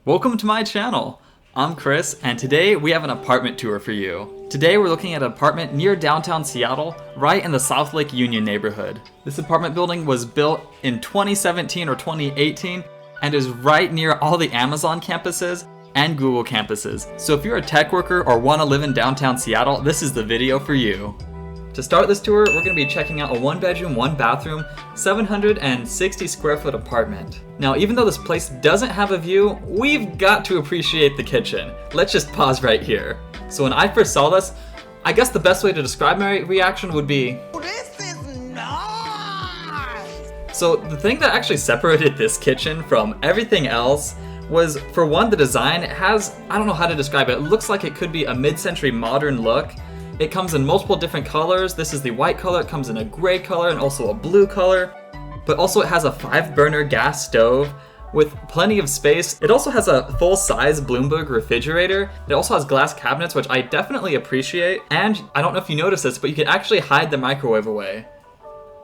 Welcome to my channel. I'm Chris, and today we have an apartment tour for you. Today we're looking at an apartment near downtown Seattle, right in the South Lake Union neighborhood. This apartment building was built in 2017 or 2018 and is right near all the Amazon campuses and Google campuses. So if you're a tech worker or want to live in downtown Seattle, this is the video for you. To start this tour, we're going to be checking out a 1-bedroom, 1-bathroom, 760 square foot apartment. Now, even though this place doesn't have a view, we've got to appreciate the kitchen. Let's just pause right here. So when I first saw this, I guess the best way to describe my reaction would be, "This is nice!" So the thing that actually separated this kitchen from everything else was, for one, the design. It has, I don't know how to describe it, it looks like it could be a mid-century modern look. It comes in multiple different colors. This is the white color, it comes in a gray color and also a blue color. But also it has a 5-burner gas stove with plenty of space. It also has a full-size Bloomberg refrigerator. It also has glass cabinets, which I definitely appreciate. And I don't know if you noticed this, but you can actually hide the microwave away.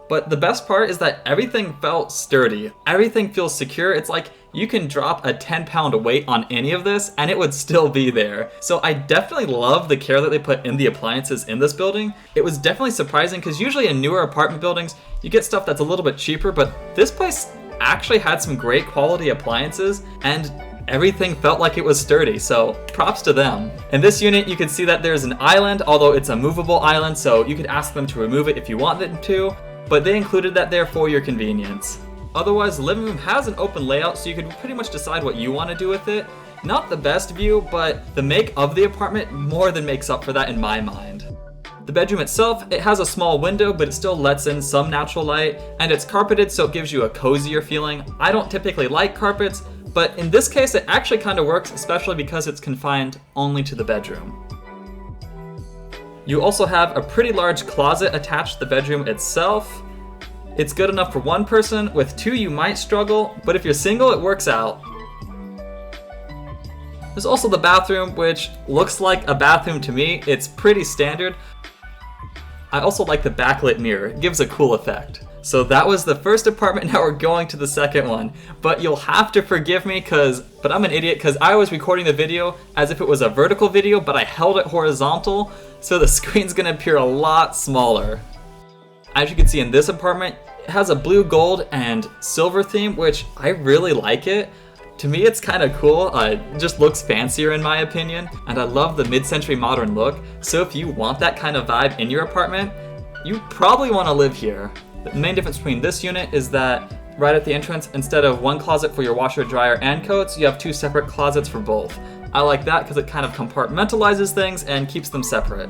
But the best part is that everything felt sturdy. Everything feels secure. It's like you can drop a 10-pound weight on any of this and it would still be there. So I definitely love the care that they put in the appliances in this building. It was definitely surprising because usually in newer apartment buildings, you get stuff that's a little bit cheaper, but this place actually had some great quality appliances and everything felt like it was sturdy, so props to them. In this unit, you can see that there's an island, although it's a movable island, so you could ask them to remove it if you want them to, but they included that there for your convenience. Otherwise, the living room has an open layout, so you can pretty much decide what you want to do with it. Not the best view, but the make of the apartment more than makes up for that in my mind. The bedroom itself, it has a small window, but it still lets in some natural light, and it's carpeted, so it gives you a cozier feeling. I don't typically like carpets, but in this case, it actually kind of works, especially because it's confined only to the bedroom. You also have a pretty large closet attached to the bedroom itself. It's good enough for one person. With two, you might struggle, but if you're single, it works out. There's also the bathroom, which looks like a bathroom to me. It's pretty standard. I also like the backlit mirror. It gives a cool effect. So that was the first apartment, now we're going to the second one. But you'll have to forgive me but I'm an idiot because I was recording the video as if it was a vertical video, but I held it horizontal, so the screen's gonna appear a lot smaller. As you can see in this apartment, it has a blue, gold, and silver theme, which I really like it. To me, it's kind of cool. It just looks fancier in my opinion, and I love the mid-century modern look. So if you want that kind of vibe in your apartment, you probably want to live here. The main difference between this unit is that right at the entrance, instead of one closet for your washer, dryer, and coats, you have 2 separate closets for both. I like that because it kind of compartmentalizes things and keeps them separate.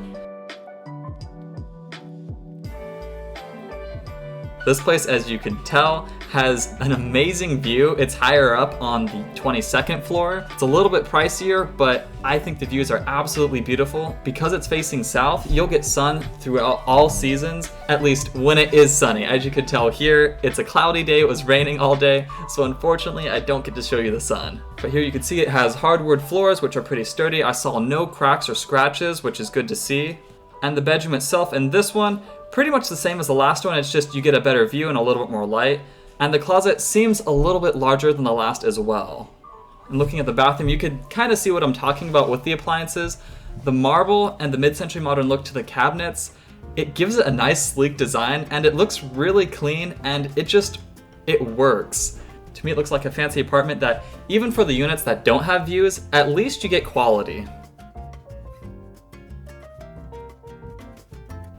This place, as you can tell, has an amazing view. It's higher up on the 22nd floor. It's a little bit pricier, but I think the views are absolutely beautiful. Because it's facing south, you'll get sun throughout all seasons, at least when it is sunny. As you can tell here, it's a cloudy day, it was raining all day, so unfortunately I don't get to show you the sun. But here you can see it has hardwood floors, which are pretty sturdy. I saw no cracks or scratches, which is good to see. And the bedroom itself in this one, pretty much the same as the last one, it's just you get a better view and a little bit more light. And the closet seems a little bit larger than the last as well. And looking at the bathroom, you could kind of see what I'm talking about with the appliances. The marble and the mid-century modern look to the cabinets, it gives it a nice sleek design and it looks really clean and it works. To me, it looks like a fancy apartment that even for the units that don't have views, at least you get quality.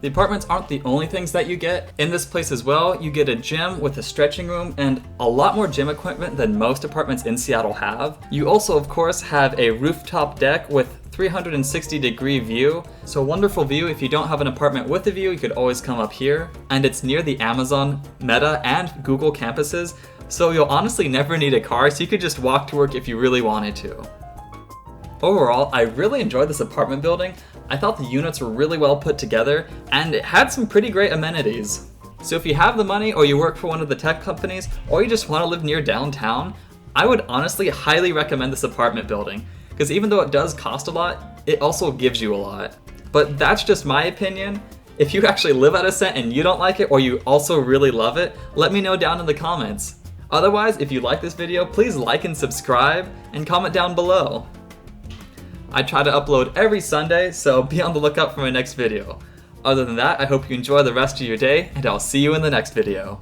The apartments aren't the only things that you get. In this place as well, you get a gym with a stretching room and a lot more gym equipment than most apartments in Seattle have. You also, of course, have a rooftop deck with 360-degree view. So a wonderful view. If you don't have an apartment with a view, you could always come up here. And it's near the Amazon, Meta, and Google campuses. So you'll honestly never need a car, so you could just walk to work if you really wanted to. Overall, I really enjoyed this apartment building. I thought the units were really well put together, and it had some pretty great amenities. So if you have the money, or you work for one of the tech companies, or you just want to live near downtown, I would honestly highly recommend this apartment building, because even though it does cost a lot, it also gives you a lot. But that's just my opinion. If you actually live at a set and you don't like it, or you also really love it, let me know down in the comments. Otherwise, if you like this video, please like and subscribe and comment down below. I try to upload every Sunday, so be on the lookout for my next video. Other than that, I hope you enjoy the rest of your day, and I'll see you in the next video.